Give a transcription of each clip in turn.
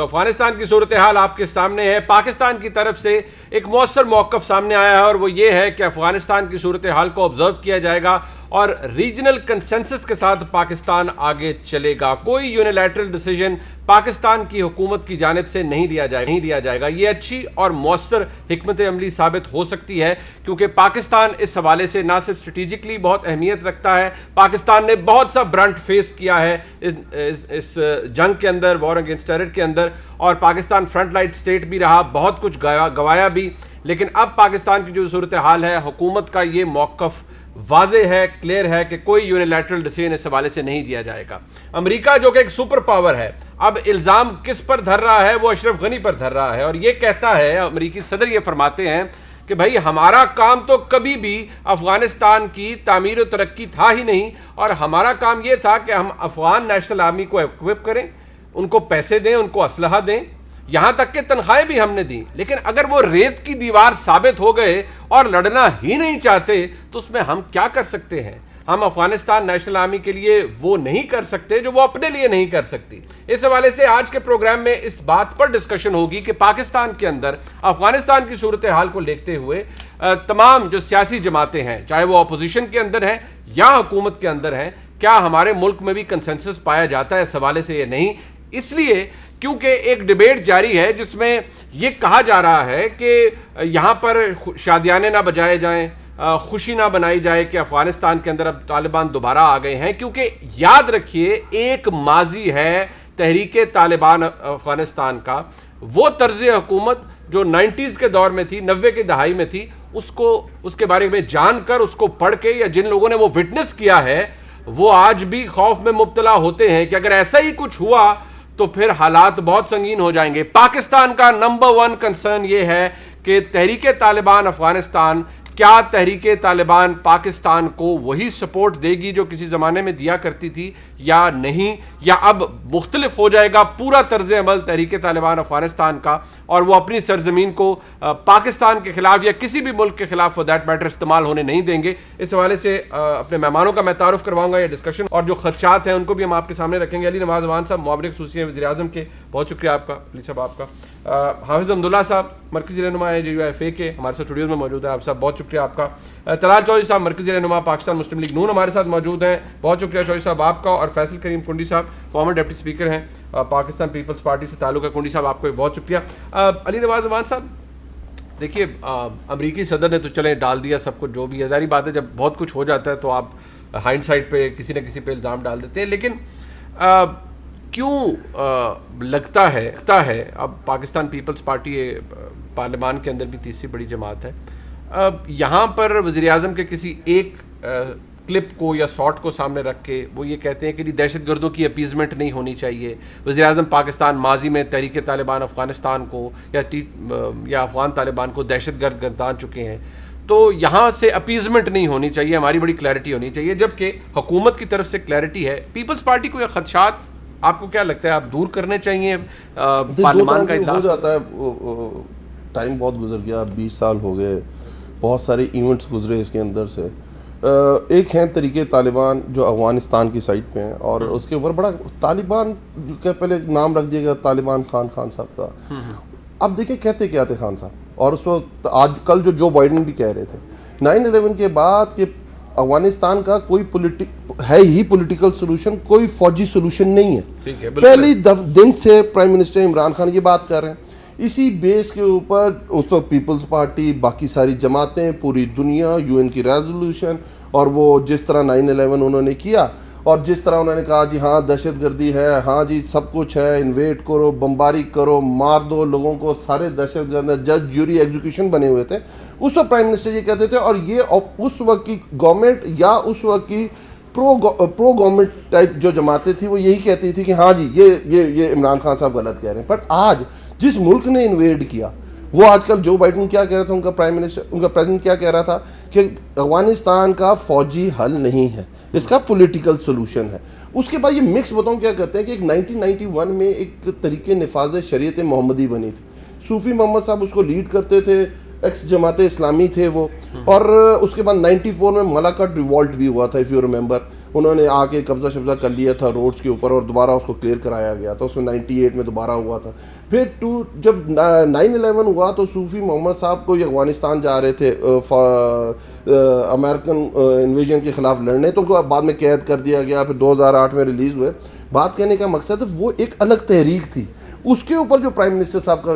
अफगानिस्तान की सूरत हाल आपके सामने है। पाकिस्तान की तरफ से एक मौसर मौक़िफ़ सामने आया है और वो ये है कि अफगानिस्तान की सूरत हाल को ऑब्जर्व किया जाएगा और रीजनल कंसेंसस के साथ पाकिस्तान आगे चलेगा। कोई यूनिलैटरल डिसीजन पाकिस्तान की हुकूमत की जानिब से नहीं दिया जाएगा। ये अच्छी और मौसर हिकमत अमली साबित हो सकती है क्योंकि पाकिस्तान इस हवाले से ना सिर्फ स्ट्रेटिजिकली बहुत अहमियत रखता है, पाकिस्तान ने बहुत सा ब्रंट फेस किया है इस जंग के अंदर, वॉर अगेंस्ट टेरर के अंदर, और पाकिस्तान फ्रंट लाइन स्टेट भी रहा, बहुत कुछ गवाया भी। लेकिन अब पाकिस्तान की जो सूरत हाल है, हुकूमत का ये मौक़िफ़ वाज़े है, क्लियर है कि कोई यूनिलैटरल डिसीजन इस हवाले से नहीं दिया जाएगा। अमेरिका जो कि एक सुपर पावर है, अब इल्ज़ाम किस पर धर रहा है? वो अशरफ गनी पर धर रहा है और ये कहता है, अमेरिकी सदर ये फरमाते हैं कि भाई हमारा काम तो कभी भी अफगानिस्तान की तामीर और तरक्की था ही नहीं, और हमारा काम ये था कि हम अफगान नेशनल आर्मी को इक्विप करें, उनको पैसे दें, उनको असलहा दें, यहां तक कि तनख्वाहें भी हमने दी। लेकिन अगर वो रेत की दीवार साबित हो गए और लड़ना ही नहीं चाहते तो उसमें हम क्या कर सकते हैं? हम अफगानिस्तान नेशनल आर्मी के लिए वो नहीं कर सकते जो वो अपने लिए नहीं कर सकती। इस हवाले से आज के प्रोग्राम में इस बात पर डिस्कशन होगी कि पाकिस्तान के अंदर अफगानिस्तान की सूरत हाल को देखते हुए तमाम जो सियासी जमातें हैं, चाहे वो अपोजिशन के अंदर हैं या हुकूमत के अंदर हैं, क्या हमारे मुल्क में भी कंसेंसस पाया जाता है इस हवाले से या नहीं। इसलिए क्योंकि एक डिबेट जारी है जिसमें यह कहा जा रहा है कि यहां पर शादियाने ना बजाए जाएं, खुशी ना बनाई जाए कि अफगानिस्तान के अंदर अब तालिबान दोबारा आ गए हैं, क्योंकि याद रखिए एक माजी है तहरीके तालिबान अफगानिस्तान का, वो तर्ज हुकूमत जो 90s के दौर में थी, 90 की दहाई में थी, उसको उसके बारे में जानकर, उसको पढ़ के, या जिन लोगों ने वो विटनेस किया है वो आज भी खौफ में मुब्तला होते हैं कि अगर ऐसा ही कुछ हुआ तो फिर हालात बहुत संगीन हो जाएंगे। पाकिस्तान का नंबर 1 कंसर्न यह है कि तहरीके तालिबान अफगानिस्तान, क्या तहरीके तालिबान पाकिस्तान को वही सपोर्ट देगी जो किसी ज़माने में दिया करती थी या नहीं, या अब मुख्तलिफ हो जाएगा पूरा तर्ज अमल तहरीके तालिबान अफगानिस्तान का और वो अपनी सरजमीन को पाकिस्तान के खिलाफ या किसी भी मुल्क के खिलाफ फॉर दैट मैटर इस्तेमाल होने नहीं देंगे। इस हवाले से अपने मेहमानों का मैं तारुफ करवाऊंगा, ये डिस्कशन और जो खदशात हैं उनको भी हम आपके सामने रखेंगे। अली नवाज अमान साहब, मुआवरिक खसूसी वज़ीर आज़म के, बहुत शुक्रिया आपका। अली साहब आपका। हाफिज़ अब्दुल्ला साहब, मरकज़ी रहनुमा है JUIFA के, हमारे साथ स्टूडियो में मौजूद है, आप साहब बहुत शुक्रिया आपका। तलाल चौधरी साहब, मरकज़ी रहनुमा पाकिस्तान मुस्लिम लीग नून, हमारे साथ मौजूद हैं, बहुत शुक्रिया चौधरी साहब आपका। और फैसल करीम कुंडी साहब, फॉर्मर डिप्टी स्पीकर हैं, पाकिस्तान पीपल्स पार्टी से ताल्लुक़ है। कुंडी साहब आपको भी बहुत शुक्रिया। अली नवाज अमान साहब, देखिए अमरीकी सदर ने तो चले डाल दिया सब कुछ, जो भी है, ज़ाहिर बात है जब बहुत कुछ हो जाता है तो आप हाइंडसाइड पे किसी न किसी पे इल्ज़ाम डाल देते हैं। लेकिन क्यों लगता है अब पाकिस्तान पीपल्स पार्टी पार्लियामान के अंदर भी तीसरी बड़ी जमात है, यहाँ पर वज़ीर आज़म के किसी एक क्लिप को या शॉट को सामने रख के वो ये कहते हैं कि दहशत गर्दों की अपीजमेंट नहीं होनी चाहिए। वज़ीर आज़म पाकिस्तान माजी में तहरीके तालिबान अफगानिस्तान को या अफगान तालिबान को दहशत गर्द गर्दान चुके हैं, तो यहाँ से अपीजमेंट नहीं होनी चाहिए, हमारी बड़ी क्लैरिटी होनी चाहिए, जबकि हुकूमत की तरफ से क्लैरिटी है। पीपल्स पार्टी को यह खदशात आपको क्या लगता है आप दूर करने चाहिए? पार्लियामान का इजलास हो जाता है, टाइम बहुत गुजर गया, 20 साल हो गए, बहुत सारे इवेंट्स गुजरे इसके अंदर से। एक हैं तरीके तालिबान जो अफगानिस्तान की साइड पे हैं, और उसके ऊपर बड़ा तालिबान का पहले नाम रख दिया गया तालिबान खान साहब का। अब देखिए कहते क्या थे खान साहब, और उस वक्त आज कल जो बाइडेन भी कह रहे थे 9/11 के बाद कि अफगानिस्तान का कोई है ही पॉलिटिकल सोल्यूशन, कोई फौजी सोल्यूशन नहीं है। पहले दिन से प्राइम मिनिस्टर इमरान खान की बात कर रहे हैं। इसी बेस के ऊपर उस वक्त पीपल्स पार्टी, बाकी सारी जमातें, पूरी दुनिया, UN की रेजोल्यूशन, और वो जिस तरह 9/11 उन्होंने किया और जिस तरह उन्होंने कहा जी हाँ दहशतगर्दी है, हाँ जी सब कुछ है, इन्वेट करो, बमबारी करो, मार दो लोगों को, सारे दहशतगर्द, जज ज्यूरी एग्जीक्यूशन बने हुए थे। उस वक्त प्राइम मिनिस्टर ये कहते थे, और ये उस वक्त की गवर्नमेंट या उस वक्त की प्रो गवर्नमेंट टाइप जो जमातें थी वो यही कहती थी कि हाँ जी ये इमरान खान साहब गलत कह रहे हैं। पर आज जिस मुल्क ने इन्वेड किया, वो आजकल जो बाइडेन क्या कह रहा था, उनका प्राइम मिनिस्टर, उनका प्रेसिडेंट क्या कह रहा था कि अफगानिस्तान का फौजी हल नहीं है, इसका पॉलिटिकल सोल्यूशन है। उसके बाद ये मिक्स बताऊं क्या करते हैं कि एक 1991 में एक तरीके निफाज शरीयत मोहम्मदी बनी थी, सूफी मोहम्मद साहब उसको लीड करते थे, एक्स जमात इस्लामी थे वो, और उसके बाद 94 में मलाकट रिवॉल्ट भी हुआ था, इफ़ यू रिमेंबर, उन्होंने आके कब्जा शब्जा कर लिया था रोड्स के ऊपर और दोबारा उसको क्लियर कराया गया था, उसमें 98 में दोबारा हुआ था। फिर जब 9/11 हुआ तो सूफी मोहम्मद साहब को अफगानिस्तान जा रहे थे अमेरिकन इन्वेजन के खिलाफ लड़ने, तो उनको बाद में कैद कर दिया गया, फिर 2008 में रिलीज हुए। बात कहने का मकसद है वो एक अलग तहरीक थी, उसके ऊपर जो प्राइम मिनिस्टर साहब का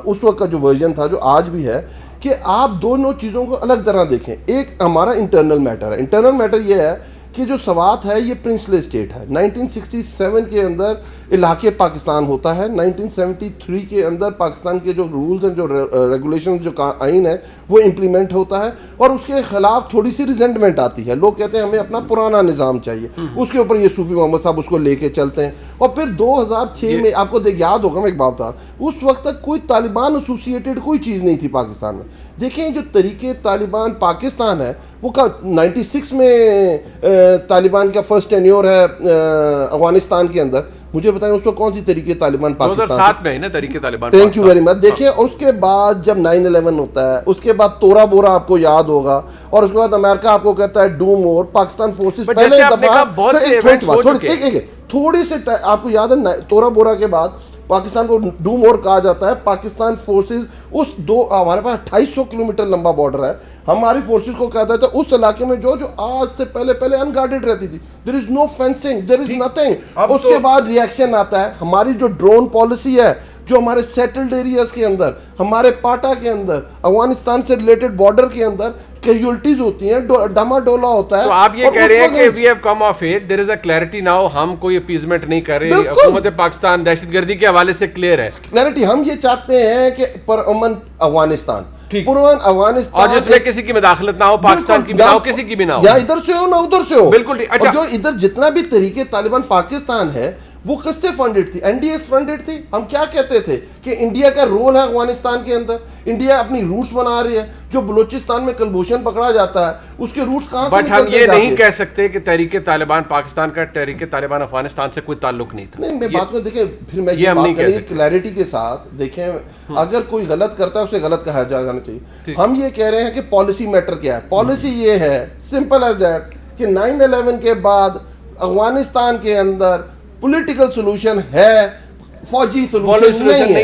उस वक्त का जो वर्जन था, जो आज भी है, कि आप दोनों चीज़ों को अलग तरह देखें। एक हमारा इंटरनल मैटर है, इंटरनल मैटर ये है कि जो सवात है ये प्रिंसली स्टेट है। 1967 के अंदर इलाके पाकिस्तान होता है, 1973 के अंदर पाकिस्तान के जो रूल्स हैं, जो रेगुलेशन, जो आइन है, वो इम्प्लीमेंट होता है और उसके खिलाफ थोड़ी सी रिजेंटमेंट आती है। लोग कहते हैं हमें अपना पुराना निज़ाम चाहिए, उसके ऊपर ये सूफी मोहम्मद साहब उसको लेके चलते हैं। और फिर 2006 में आपको याद होगा, मैं एक बात बता, उस वक्त तक कोई तालिबान एसोसिएटेड कोई चीज़ नहीं थी पाकिस्तान में। देखें जो तरीके तालिबान पाकिस्तान है वो 96 में तालिबान का फर्स्ट टेन्योर है अफगानिस्तान के अंदर। मुझे बताएं उस वक्त कौन सी तरीके तालिबान पाकिस्तान 2007 में है ना तरीके Taliban. Thank you very much. देखिए उसके बाद जब 9/11 होता है, उसके बाद तोरा बोरा आपको याद होगा, और उसके बाद अमेरिका आपको कहता है डू मोर, पाकिस्तान फोर्सेस पहले दफा थोड़ी से आपको याद है तोरा बोरा के बाद पाकिस्तान को डू मोर कहा जाता है। पाकिस्तान फोर्सेस उस हमारे पास 2800 किलोमीटर लंबा बॉर्डर है, हमारी फोर्सेस को कहता था उस इलाके में जो आज से पहले अनगार्डेड रहती थी, there is no fencing, there is nothing. उसके बाद रिएक्शन आता है, हमारी जो ड्रोन पॉलिसी है, जो हमारे सेटल्ड एरियाज के अंदर, हमारे पाटा के अंदर, अफगानिस्तान से रिलेटेड बॉर्डर के अंदर कैजुअलिटीज होती हैं, डामाडोला होता है। तो आप ये कह रहे हैं कि we have come of age, there is a clarity now, हम कोई अपीजमेंट नहीं कर रहे, हुकूमत पाकिस्तान दहशतगर्दी के हवाले से क्लियर है। क्लैरिटी हम ये चाहते हैं कि पुरअमन अफगानिस्तान, पुरअमन अफगानिस्तान, और जिसमें किसी की मुदाखलत ना हो, पाकिस्तान की भी ना हो, किसी की भी ना हो, या इधर से हो ना उधर से हो, बिल्कुल। अच्छा, जो इधर जितना भी तरीके तालिबान पाकिस्तान है वो किससे फंडेड थी? एनडीएस फंडेड थी। हम क्या कहते थे कि इंडिया का रोल है अफगानिस्तान के अंदर, इंडिया अपनी रूट्स बना रही है। जो बलूचिस्तान में कलभूषण पकड़ा जाता है उसके रूट्स कहां से? बट हम ये नहीं कह सकते कि तहरीके तालिबान पाकिस्तान का तहरीके तालिबान अफगानिस्तान से कोई ताल्लुक नहीं था। नहीं, मैं बात में देखें, फिर मैं ये बात करें क्लैरिटी के साथ देखें, अगर कोई गलत करता है उसे गलत कहा जाना चाहिए। हम ये कह रहे हैं कि पॉलिसी मैटर क्या है। पॉलिसी ये है, सिंपल एज दैट, कि 9/11 के बाद अफगानिस्तान के अंदर पॉलिटिकल सोल्यूशन है, फौजी सोल्यूशन नहीं है।